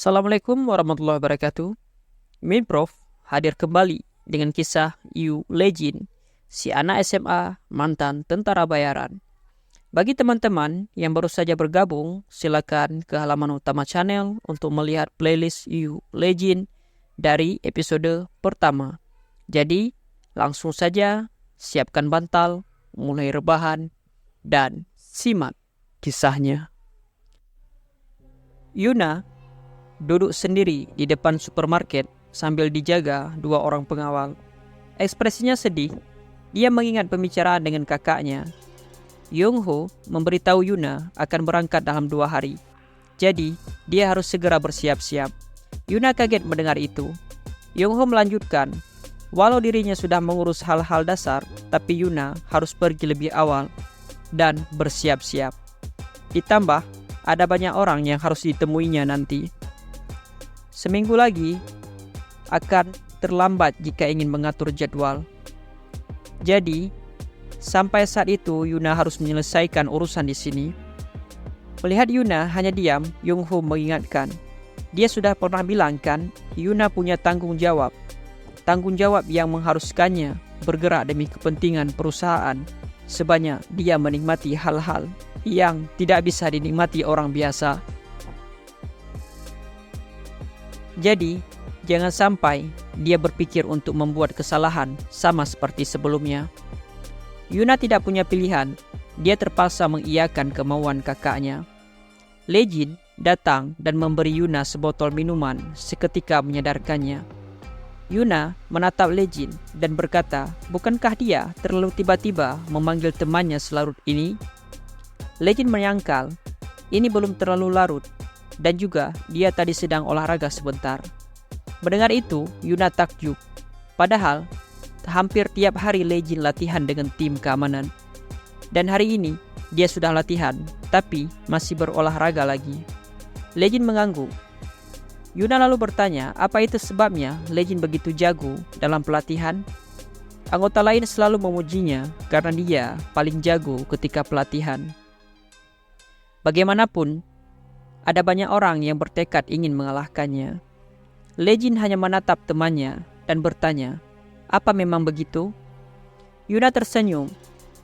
Assalamualaikum warahmatullahi wabarakatuh. Prof hadir kembali dengan kisah Yu Legend, si anak SMA mantan tentara bayaran. Bagi teman-teman yang baru saja bergabung, silakan ke halaman utama channel untuk melihat playlist Yu Legend dari episode pertama. Jadi, langsung saja siapkan bantal, mulai rebahan, dan simak kisahnya. Yuna duduk sendiri di depan supermarket sambil dijaga dua orang pengawal. Ekspresinya sedih. Dia mengingat pembicaraan dengan kakaknya. Yong Ho memberitahu Yuna akan berangkat dalam 2 hari. Jadi, dia harus segera bersiap-siap. Yuna kaget mendengar itu. Yong Ho melanjutkan, walau dirinya sudah mengurus hal-hal dasar, tapi Yuna harus pergi lebih awal dan bersiap-siap. Ditambah, ada banyak orang yang harus ditemuinya nanti. Seminggu lagi akan terlambat jika ingin mengatur jadwal. Jadi, sampai saat itu Yuna harus menyelesaikan urusan di sini. Melihat Yuna hanya diam, Yong Ho mengingatkan. Dia sudah pernah bilang kan, Yuna punya tanggung jawab. Tanggung jawab yang mengharuskannya bergerak demi kepentingan perusahaan, sebanyak dia menikmati hal-hal yang tidak bisa dinikmati orang biasa. Jadi, jangan sampai dia berpikir untuk membuat kesalahan sama seperti sebelumnya. Yuna tidak punya pilihan. Dia terpaksa mengiyakan kemauan kakaknya. Legend datang dan memberi Yuna sebotol minuman seketika menyadarkannya. Yuna menatap Legend dan berkata, bukankah dia terlalu tiba-tiba memanggil temannya selarut ini? Legend menyangkal, ini belum terlalu larut. Dan juga dia tadi sedang olahraga sebentar. Mendengar itu, Yuna takjub. Padahal, hampir tiap hari Legend latihan dengan tim keamanan. Dan hari ini, dia sudah latihan, tapi masih berolahraga lagi. Legend mengangguk. Yuna lalu bertanya, apa itu sebabnya Legend begitu jago dalam pelatihan? Anggota lain selalu memujinya karena dia paling jago ketika pelatihan. Bagaimanapun, ada banyak orang yang bertekad ingin mengalahkannya. Legend hanya menatap temannya dan bertanya, apa memang begitu? Yuna tersenyum.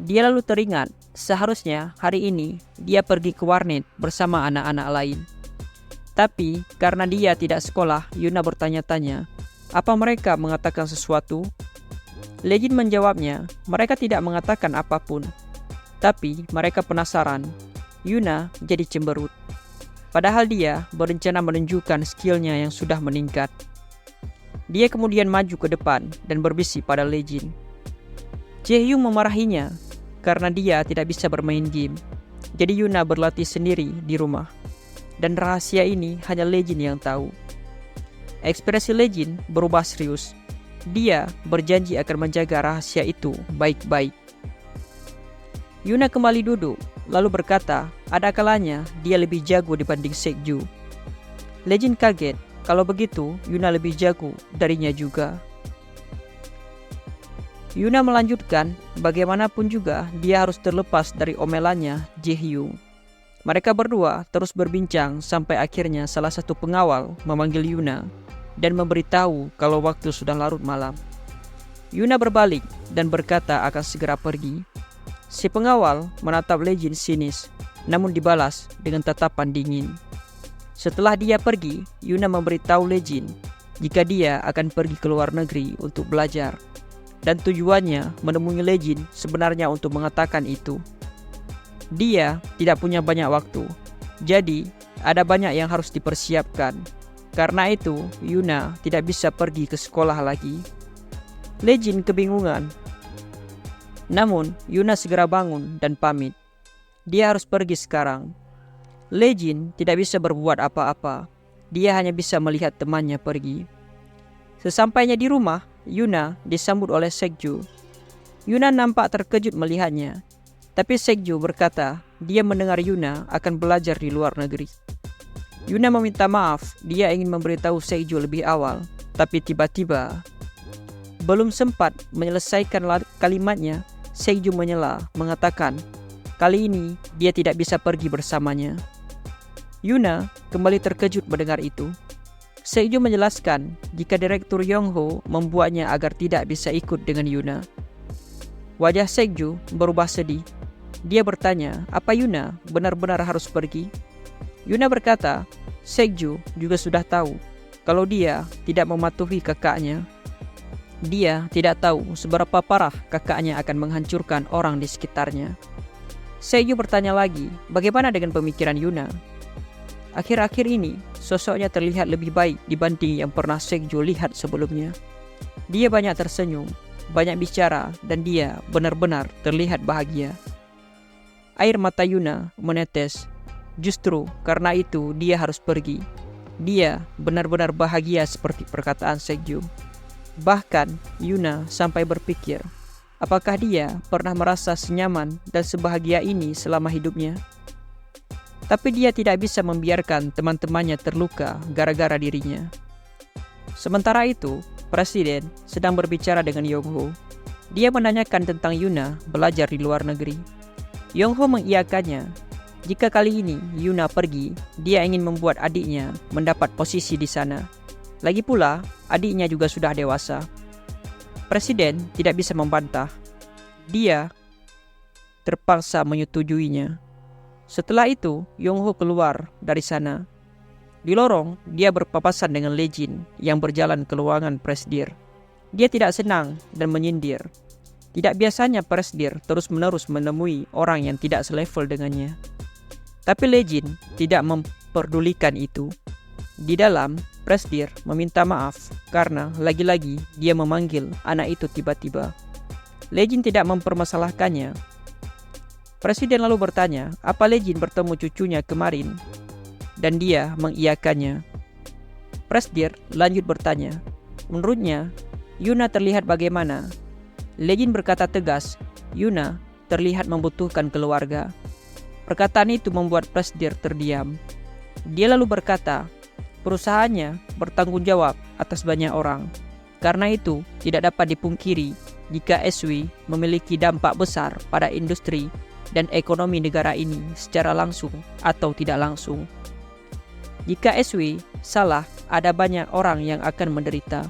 Dia lalu teringat, seharusnya hari ini dia pergi ke warnet bersama anak-anak lain. Tapi karena dia tidak sekolah, Yuna bertanya-tanya, apa mereka mengatakan sesuatu? Legend menjawabnya, mereka tidak mengatakan apapun. Tapi mereka penasaran. Yuna jadi cemberut. Padahal dia berencana menunjukkan skillnya yang sudah meningkat. Dia kemudian maju ke depan dan berbisik pada Legend. Jae-hyung memarahinya karena dia tidak bisa bermain game. Jadi Yuna berlatih sendiri di rumah. Dan rahasia ini hanya Legend yang tahu. Ekspresi Legend berubah serius. Dia berjanji akan menjaga rahasia itu baik-baik. Yuna kembali duduk, lalu berkata, ada kalanya dia lebih jago dibanding Sekju. Legend kaget, kalau begitu Yuna lebih jago darinya juga. Yuna melanjutkan, bagaimanapun juga dia harus terlepas dari omelannya Jae-hyung. Mereka berdua terus berbincang sampai akhirnya salah satu pengawal memanggil Yuna dan memberitahu kalau waktu sudah larut malam. Yuna berbalik dan berkata akan segera pergi. Si pengawal menatap Legend sinis, namun dibalas dengan tatapan dingin. Setelah dia pergi, Yuna memberitahu Legend jika dia akan pergi ke luar negeri untuk belajar. Dan tujuannya menemui Legend sebenarnya untuk mengatakan itu. Dia tidak punya banyak waktu, jadi ada banyak yang harus dipersiapkan. Karena itu, Yuna tidak bisa pergi ke sekolah lagi. Legend kebingungan. Namun, Yuna segera bangun dan pamit. Dia harus pergi sekarang. Legend tidak bisa berbuat apa-apa. Dia hanya bisa melihat temannya pergi. Sesampainya di rumah, Yuna disambut oleh Sekju. Yuna nampak terkejut melihatnya. Tapi Sekju berkata, dia mendengar Yuna akan belajar di luar negeri. Yuna meminta maaf, dia ingin memberitahu Sekju lebih awal. Tapi tiba-tiba, belum sempat menyelesaikan kalimatnya, Sekju menyela, mengatakan, kali ini dia tidak bisa pergi bersamanya. Yuna kembali terkejut mendengar itu. Seokju menjelaskan jika Direktur Yongho membuatnya agar tidak bisa ikut dengan Yuna. Wajah Seokju berubah sedih. Dia bertanya, apa Yuna benar-benar harus pergi? Yuna berkata, Seokju juga sudah tahu kalau dia tidak mematuhi kakaknya. Dia tidak tahu seberapa parah kakaknya akan menghancurkan orang di sekitarnya. Seokju bertanya lagi, bagaimana dengan pemikiran Yuna? Akhir-akhir ini, sosoknya terlihat lebih baik dibanding yang pernah Seokju lihat sebelumnya. Dia banyak tersenyum, banyak bicara, dan dia benar-benar terlihat bahagia. Air mata Yuna menetes. Justru karena itu dia harus pergi. Dia benar-benar bahagia seperti perkataan Seokju. Bahkan Yuna sampai berpikir, apakah dia pernah merasa senyaman dan sebahagia ini selama hidupnya? Tapi dia tidak bisa membiarkan teman-temannya terluka gara-gara dirinya. Sementara itu, Presiden sedang berbicara dengan Yongho. Dia menanyakan tentang Yuna belajar di luar negeri. Yongho mengiyakannya. Jika kali ini Yuna pergi, dia ingin membuat adiknya mendapat posisi di sana. Lagi pula, adiknya juga sudah dewasa. Presiden tidak bisa membantah. Dia terpaksa menyetujuinya. Setelah itu, Yongho keluar dari sana. Di lorong, dia berpapasan dengan Lejin yang berjalan ke ruangan Presdir. Dia tidak senang dan menyindir. Tidak biasanya Presdir terus-menerus menemui orang yang tidak selevel dengannya. Tapi Lejin tidak memperdulikan itu. Di dalam, Presdir meminta maaf karena lagi-lagi dia memanggil anak itu tiba-tiba. Lejin tidak mempermasalahkannya. Presiden lalu bertanya, apa Lejin bertemu cucunya kemarin? Dan dia mengiyakannya. Presdir lanjut bertanya, menurutnya Yuna terlihat bagaimana? Lejin berkata tegas, Yuna terlihat membutuhkan keluarga. Perkataan itu membuat Presdir terdiam. Dia lalu berkata, perusahaannya bertanggung jawab atas banyak orang. Karena itu, tidak dapat dipungkiri jika SW memiliki dampak besar pada industri dan ekonomi negara ini secara langsung atau tidak langsung. Jika SW salah, ada banyak orang yang akan menderita.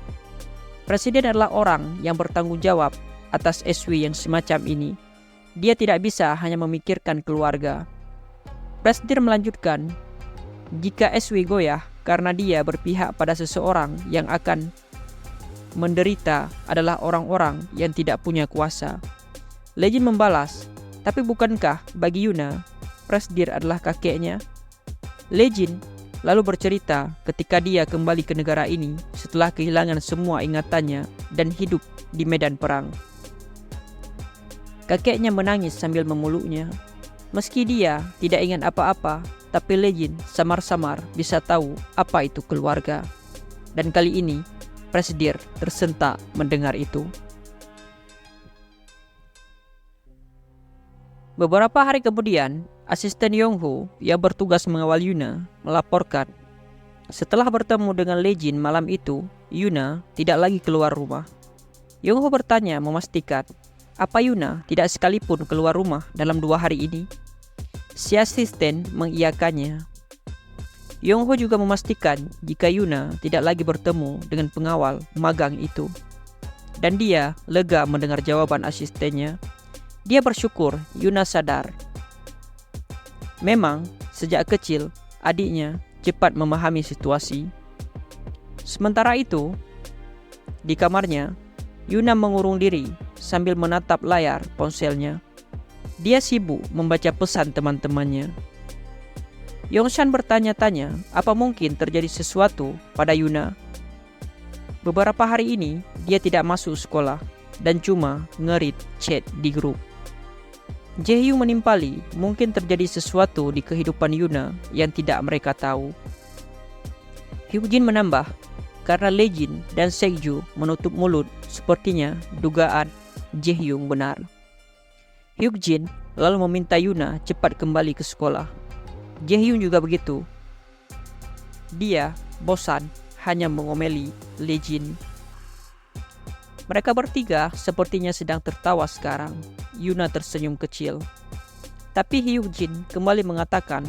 Presiden adalah orang yang bertanggung jawab atas SW yang semacam ini. Dia tidak bisa hanya memikirkan keluarga. Presiden melanjutkan, jika SW goyah karena dia berpihak pada seseorang yang akan menderita adalah orang-orang yang tidak punya kuasa. Lejin membalas, tapi bukankah bagi Yuna, Presdir adalah kakeknya? Lejin lalu bercerita ketika dia kembali ke negara ini setelah kehilangan semua ingatannya dan hidup di medan perang. Kakeknya menangis sambil memeluknya. Meski dia tidak ingat apa-apa, tapi Lejin samar-samar bisa tahu apa itu keluarga. Dan kali ini, Presdir tersentak mendengar itu. Beberapa hari kemudian, asisten Yongho yang bertugas mengawal Yuna melaporkan, setelah bertemu dengan Lejin malam itu, Yuna tidak lagi keluar rumah. Yongho bertanya memastikan, apa Yuna tidak sekalipun keluar rumah dalam 2 hari ini? Si asisten mengiyakannya. Yongho juga memastikan jika Yuna tidak lagi bertemu dengan pengawal magang itu. Dan dia lega mendengar jawaban asistennya. Dia bersyukur Yuna sadar. Memang, sejak kecil, adiknya cepat memahami situasi. Sementara itu, di kamarnya, Yuna mengurung diri sambil menatap layar ponselnya. Dia sibuk membaca pesan teman-temannya. Yongshan bertanya-tanya apa mungkin terjadi sesuatu pada Yuna. Beberapa hari ini, dia tidak masuk sekolah dan cuma nge-read chat di grup. Jae-hyung menimpali mungkin terjadi sesuatu di kehidupan Yuna yang tidak mereka tahu. Hyuk-jin menambah, karena Lejin dan Seokju menutup mulut, sepertinya dugaan Jae-hyung benar. Hyuk-jin lalu meminta Yuna cepat kembali ke sekolah. Jae-hyung juga begitu. Dia bosan hanya mengomeli Lejin. Mereka bertiga sepertinya sedang tertawa sekarang. Yuna tersenyum kecil. Tapi Hyuk-jin kembali mengatakan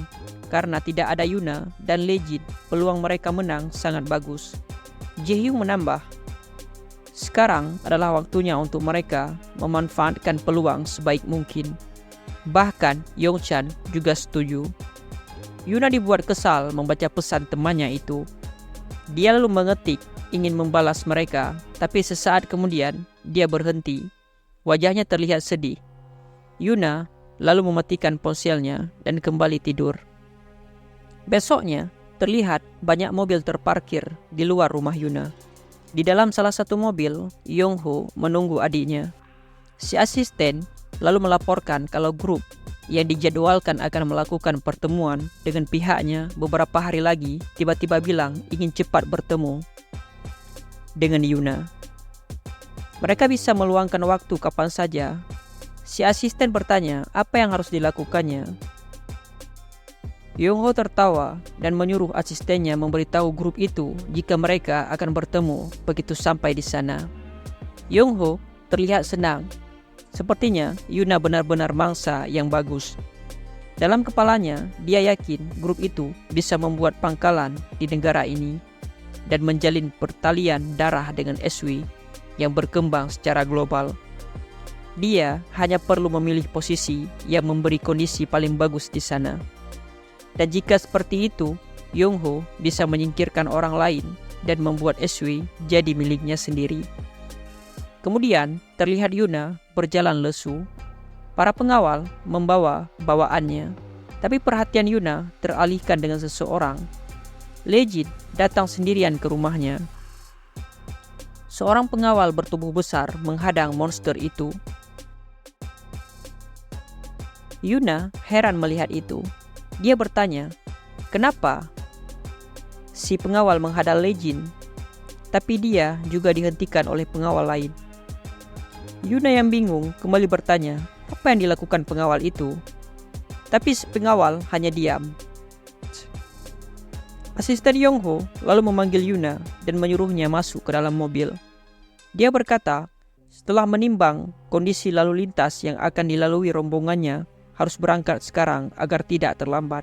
karena tidak ada Yuna dan Legend, peluang mereka menang sangat bagus. Jae-hyung menambah, sekarang adalah waktunya untuk mereka memanfaatkan peluang sebaik mungkin. Bahkan Yongchan juga setuju. Yuna dibuat kesal membaca pesan temannya itu. Dia lalu mengetik ingin membalas mereka, tapi sesaat kemudian dia berhenti. Wajahnya terlihat sedih. Yuna lalu mematikan ponselnya dan kembali tidur. Besoknya terlihat banyak mobil terparkir di luar rumah Yuna. Di dalam salah satu mobil, Yongho menunggu adiknya. Si asisten lalu melaporkan kalau grup yang dijadwalkan akan melakukan pertemuan dengan pihaknya beberapa hari lagi tiba-tiba bilang ingin cepat bertemu dengan Yuna. Mereka bisa meluangkan waktu kapan saja. Si asisten bertanya apa yang harus dilakukannya. Yongho tertawa dan menyuruh asistennya memberitahu grup itu jika mereka akan bertemu begitu sampai di sana. Yongho terlihat senang. Sepertinya Yuna benar-benar mangsa yang bagus. Dalam kepalanya, dia yakin grup itu bisa membuat pangkalan di negara ini dan menjalin pertalian darah dengan SW yang berkembang secara global. Dia hanya perlu memilih posisi yang memberi kondisi paling bagus di sana. Dan jika seperti itu, Yongho bisa menyingkirkan orang lain dan membuat SW jadi miliknya sendiri. Kemudian terlihat Yuna berjalan lesu. Para pengawal membawa bawaannya, tapi perhatian Yuna teralihkan dengan seseorang. Legend datang sendirian ke rumahnya. Seorang pengawal bertubuh besar menghadang monster itu. Yuna heran melihat itu. Dia bertanya, kenapa? Si pengawal menghadang Legend, tapi dia juga dihentikan oleh pengawal lain. Yuna yang bingung kembali bertanya, apa yang dilakukan pengawal itu? Tapi si pengawal hanya diam. Asisten Yongho lalu memanggil Yuna dan menyuruhnya masuk ke dalam mobil. Dia berkata, setelah menimbang kondisi lalu lintas yang akan dilalui rombongannya, harus berangkat sekarang agar tidak terlambat.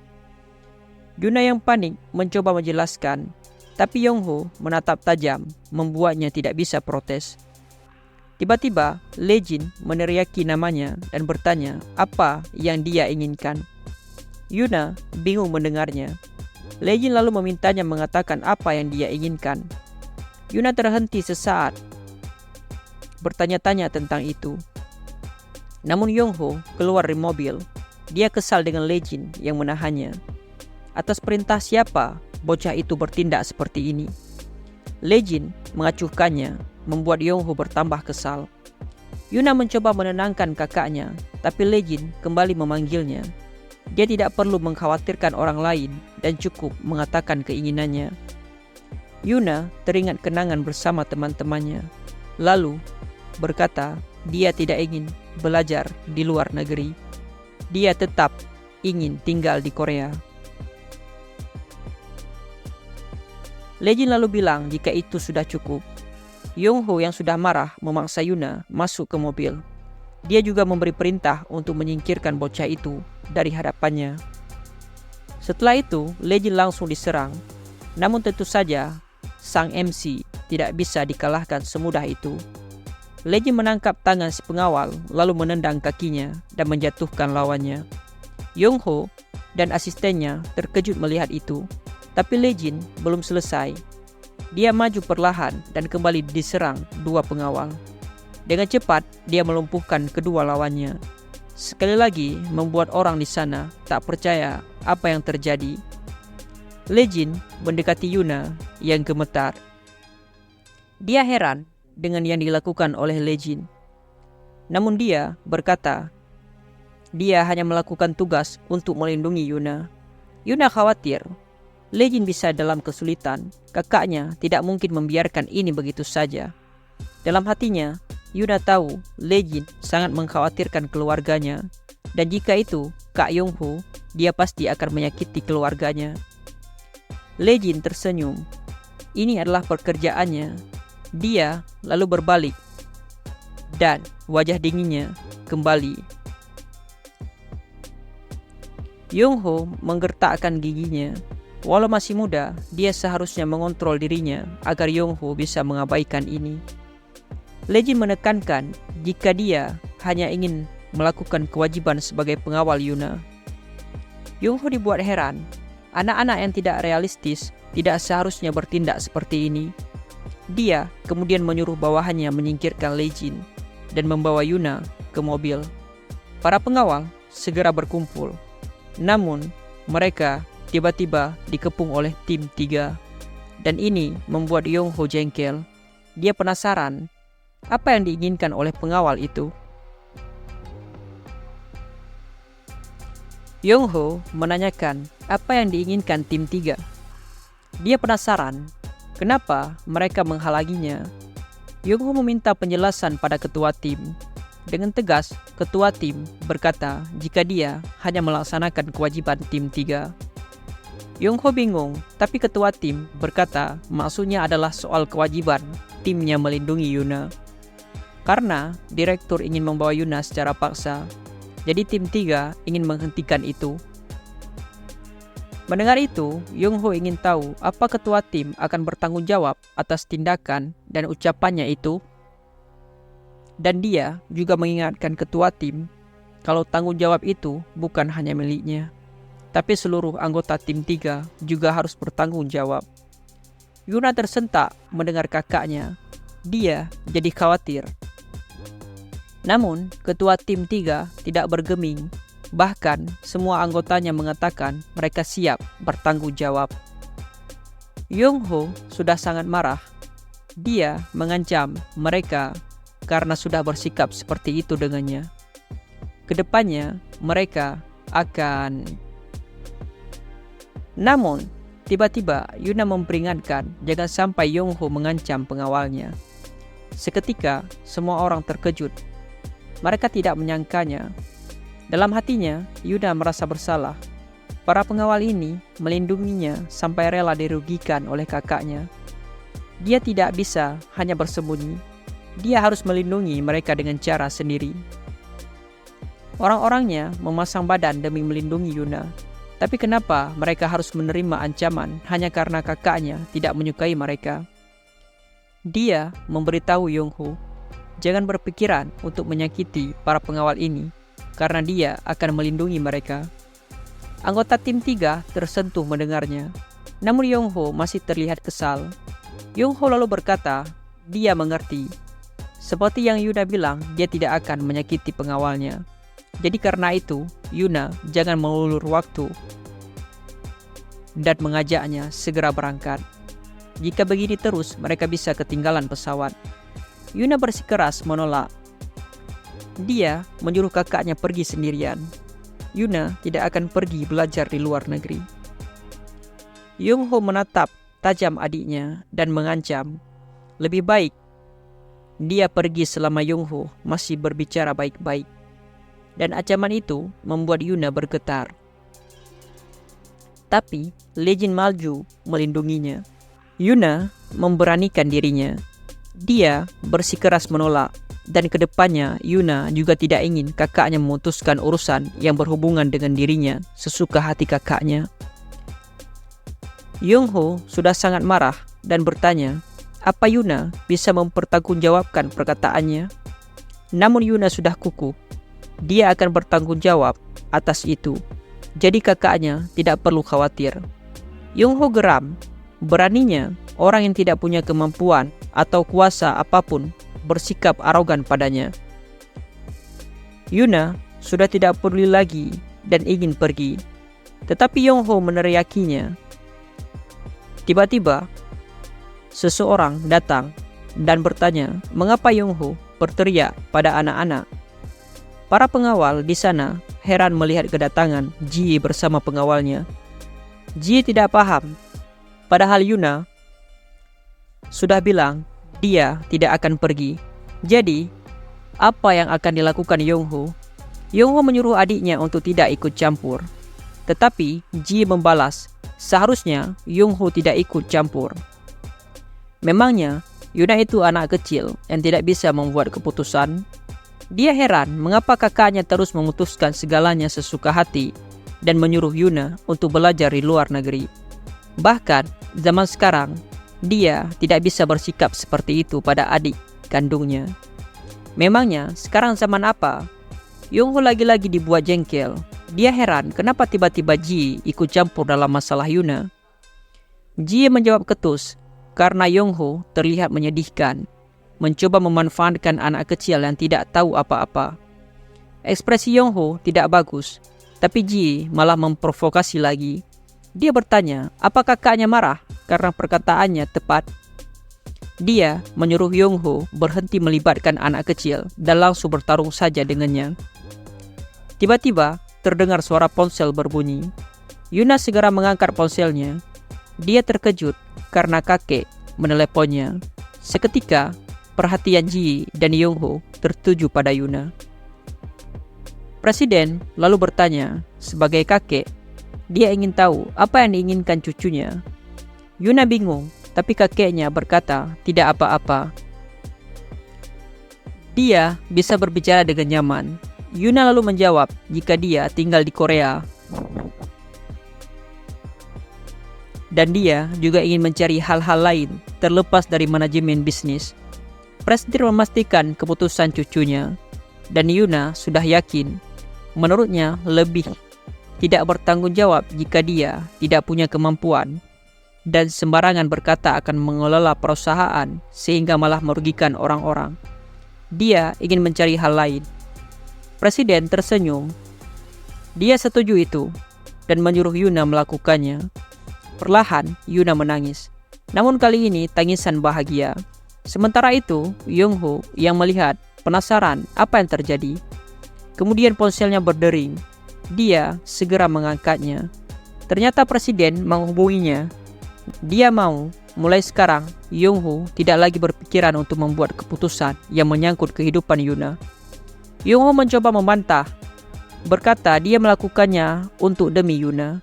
Yuna yang panik mencoba menjelaskan, tapi Yongho menatap tajam, membuatnya tidak bisa protes. Tiba-tiba, Legend meneriaki namanya dan bertanya apa yang dia inginkan. Yuna bingung mendengarnya. Legend lalu memintanya mengatakan apa yang dia inginkan. Yuna terhenti sesaat, bertanya-tanya tentang itu. Namun Yongho keluar dari mobil. Dia kesal dengan Legend yang menahannya. Atas perintah siapa bocah itu bertindak seperti ini? Legend mengacuhkannya, membuat Yongho bertambah kesal. Yuna mencoba menenangkan kakaknya, tapi Legend kembali memanggilnya. Dia tidak perlu mengkhawatirkan orang lain dan cukup mengatakan keinginannya. Yuna teringat kenangan bersama teman-temannya. Lalu berkata dia tidak ingin belajar di luar negeri. Dia tetap ingin tinggal di Korea. Legend lalu bilang jika itu sudah cukup. Yongho yang sudah marah memaksa Yuna masuk ke mobil. Dia juga memberi perintah untuk menyingkirkan bocah itu dari hadapannya. Setelah itu, Legend langsung diserang. Namun tentu saja, sang MC tidak bisa dikalahkan semudah itu. Legend menangkap tangan si pengawal lalu menendang kakinya dan menjatuhkan lawannya. Yongho dan asistennya terkejut melihat itu, tapi Legend belum selesai. Dia maju perlahan dan kembali diserang dua pengawal. Dengan cepat dia melumpuhkan kedua lawannya. Sekali lagi membuat orang di sana tak percaya apa yang terjadi. Legend mendekati Yuna yang gemetar. Dia heran dengan yang dilakukan oleh Legend. Namun dia berkata, dia hanya melakukan tugas untuk melindungi Yuna. Yuna khawatir, Legend bisa dalam kesulitan. Kakaknya tidak mungkin membiarkan ini begitu saja. Dalam hatinya, Yuna tahu Legend sangat mengkhawatirkan keluarganya. Dan jika itu Kak Yongho, dia pasti akan menyakiti keluarganya. Legend tersenyum. Ini adalah pekerjaannya. Dia lalu berbalik dan wajah dinginnya kembali. Yong-ho menggertakkan giginya. Walau masih muda, dia seharusnya mengontrol dirinya agar Yong-ho bisa mengabaikan ini. Lee menekankan jika dia hanya ingin melakukan kewajiban sebagai pengawal Yuna. Yong-ho dibuat heran. Anak-anak yang tidak realistis tidak seharusnya bertindak seperti ini. Dia kemudian menyuruh bawahannya menyingkirkan Lee Jin dan membawa Yuna ke mobil. Para pengawal segera berkumpul. Namun, mereka tiba-tiba dikepung oleh tim 3. Dan ini membuat Yong-ho jengkel. Dia penasaran apa yang diinginkan oleh pengawal itu. Yong-ho menanyakan apa yang diinginkan tim 3. Dia penasaran kenapa mereka menghalanginya. Yong-ho meminta penjelasan pada ketua tim. Dengan tegas, ketua tim berkata jika dia hanya melaksanakan kewajiban tim 3. Yong-ho bingung, tapi ketua tim berkata maksudnya adalah soal kewajiban timnya melindungi Yuna. Karena direktur ingin membawa Yuna secara paksa, jadi tim 3 ingin menghentikan itu. Mendengar itu, Yong-ho ingin tahu apa ketua tim akan bertanggung jawab atas tindakan dan ucapannya itu. Dan dia juga mengingatkan ketua tim kalau tanggung jawab itu bukan hanya miliknya, tapi seluruh anggota tim 3 juga harus bertanggung jawab. Yuna tersentak mendengar kakaknya. Dia jadi khawatir. Namun, ketua tim 3 tidak bergeming. Bahkan, semua anggotanya mengatakan mereka siap bertanggung jawab. Yong-ho sudah sangat marah. Dia mengancam mereka karena sudah bersikap seperti itu dengannya. Kedepannya, mereka akan... Namun, tiba-tiba Yuna memperingatkan jangan sampai Yong-ho mengancam pengawalnya. Seketika, semua orang terkejut. Mereka tidak menyangkanya. Dalam hatinya, Yuna merasa bersalah. Para pengawal ini melindunginya sampai rela dirugikan oleh kakaknya. Dia tidak bisa hanya bersembunyi. Dia harus melindungi mereka dengan cara sendiri. Orang-orangnya memasang badan demi melindungi Yuna. Tapi kenapa mereka harus menerima ancaman hanya karena kakaknya tidak menyukai mereka? Dia memberitahu Yong-ho, jangan berpikiran untuk menyakiti para pengawal ini, karena dia akan melindungi mereka. Anggota tim 3 tersentuh mendengarnya, namun Yong-ho masih terlihat kesal. Yong-ho lalu berkata, dia mengerti. Seperti yang Yuna bilang, dia tidak akan menyakiti pengawalnya. Jadi karena itu, Yuna jangan mengulur waktu dan mengajaknya segera berangkat. Jika begini terus, mereka bisa ketinggalan pesawat. Yuna bersikeras menolak. Dia menyuruh kakaknya pergi sendirian. Yuna tidak akan pergi belajar di luar negeri. Yong-ho menatap tajam adiknya dan mengancam, lebih baik dia pergi selama Yong-ho masih berbicara baik-baik. Dan ancaman itu membuat Yuna bergetar. Tapi Lee Jin maju melindunginya. Yuna memberanikan dirinya. Dia bersikeras menolak, dan kedepannya Yuna juga tidak ingin kakaknya memutuskan urusan yang berhubungan dengan dirinya sesuka hati kakaknya. Yong-ho sudah sangat marah dan bertanya, apa Yuna bisa mempertanggungjawabkan perkataannya? Namun Yuna sudah kukuh. Dia akan bertanggung jawab atas itu. Jadi kakaknya tidak perlu khawatir. Yong-ho geram. Beraninya orang yang tidak punya kemampuan atau kuasa apapun bersikap arogan padanya. Yuna sudah tidak peduli lagi dan ingin pergi. Tetapi Yong-ho meneriakinya. Tiba-tiba, seseorang datang dan bertanya mengapa Yong-ho berteriak pada anak-anak. Para pengawal di sana heran melihat kedatangan Ji bersama pengawalnya. Ji tidak paham, padahal Yuna sudah bilang dia tidak akan pergi. Jadi, apa yang akan dilakukan Yong-ho? Yong-ho menyuruh adiknya untuk tidak ikut campur. Tetapi Ji membalas, seharusnya Yong-ho tidak ikut campur. Memangnya Yuna itu anak kecil yang tidak bisa membuat keputusan? Dia heran mengapa kakaknya terus memutuskan segalanya sesuka hati dan menyuruh Yuna untuk belajar di luar negeri. Bahkan, zaman sekarang, dia tidak bisa bersikap seperti itu pada adik kandungnya. Memangnya sekarang zaman apa? Yongho lagi-lagi dibuat jengkel. Dia heran kenapa tiba-tiba Ji ikut campur dalam masalah Yuna. Ji menjawab ketus karena Yongho terlihat menyedihkan, mencoba memanfaatkan anak kecil yang tidak tahu apa-apa. Ekspresi Yongho tidak bagus, tapi Ji malah memprovokasi lagi. Dia bertanya, apa kakaknya marah karena perkataannya tepat? Dia menyuruh Yongho berhenti melibatkan anak kecil dan langsung bertarung saja dengannya. Tiba-tiba terdengar suara ponsel berbunyi. Yuna segera mengangkat ponselnya. Dia terkejut karena kakek meneleponnya. Seketika perhatian Ji dan Yongho tertuju pada Yuna. Presiden lalu bertanya, sebagai kakek, dia ingin tahu apa yang diinginkan cucunya. Yuna bingung, tapi kakeknya berkata tidak apa-apa. Dia bisa berbicara dengan nyaman. Yuna lalu menjawab jika dia tinggal di Korea. Dan dia juga ingin mencari hal-hal lain terlepas dari manajemen bisnis. Presiden memastikan keputusan cucunya. Dan Yuna sudah yakin, menurutnya lebih tidak bertanggung jawab jika dia tidak punya kemampuan dan sembarangan berkata akan mengelola perusahaan sehingga malah merugikan orang-orang. Dia ingin mencari hal lain. Presiden tersenyum. Dia setuju itu dan menyuruh Yuna melakukannya. Perlahan Yuna menangis. Namun kali ini tangisan bahagia. Sementara itu, Yongho yang melihat penasaran apa yang terjadi. Kemudian ponselnya berdering. Dia segera mengangkatnya. Ternyata presiden menghubunginya. Dia mau mulai sekarang Yongho tidak lagi berpikiran untuk membuat keputusan yang menyangkut kehidupan Yuna. Yongho mencoba membantah, berkata dia melakukannya untuk demi Yuna.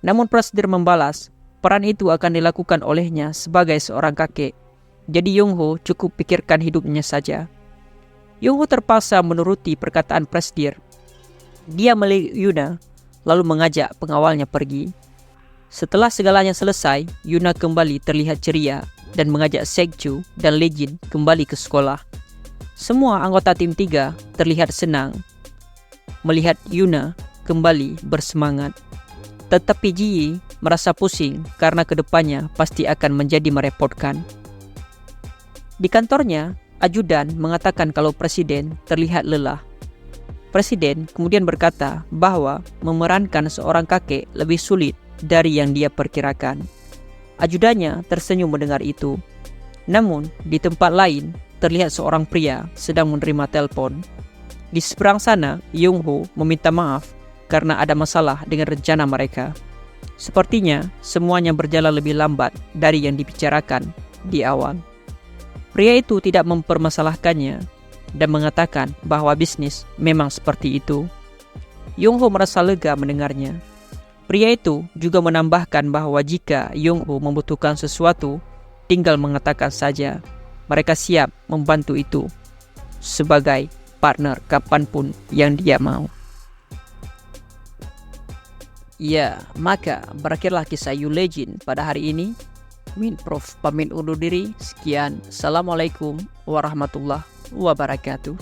Namun presiden membalas, peran itu akan dilakukan olehnya sebagai seorang kakek. Jadi Yongho cukup pikirkan hidupnya saja. Yongho terpaksa menuruti perkataan presiden. Dia melihat Yuna, lalu mengajak pengawalnya pergi. Setelah segalanya selesai, Yuna kembali terlihat ceria dan mengajak Sekju dan Lejin kembali ke sekolah. Semua anggota tim 3 terlihat senang melihat Yuna kembali bersemangat. Tetapi Ji merasa pusing karena kedepannya pasti akan menjadi merepotkan. Di kantornya, ajudan mengatakan kalau presiden terlihat lelah. Presiden kemudian berkata bahwa memerankan seorang kakek lebih sulit dari yang dia perkirakan. Ajudannya tersenyum mendengar itu. Namun, di tempat lain, terlihat seorang pria sedang menerima telepon. Di seberang sana, Yongho meminta maaf karena ada masalah dengan rencana mereka. Sepertinya semuanya berjalan lebih lambat dari yang dibicarakan di awal. Pria itu tidak mempermasalahkannya dan mengatakan bahwa bisnis memang seperti itu. Yongho merasa lega mendengarnya. Pria itu juga menambahkan bahwa jika Yongho membutuhkan sesuatu, tinggal mengatakan saja. Mereka siap membantu itu sebagai partner kapanpun yang dia mau. Ya, maka berakhirlah kisah You Legend pada hari ini. Min Prof pamit undur diri. Sekian. Assalamualaikum warahmatullahi wabarakatuh.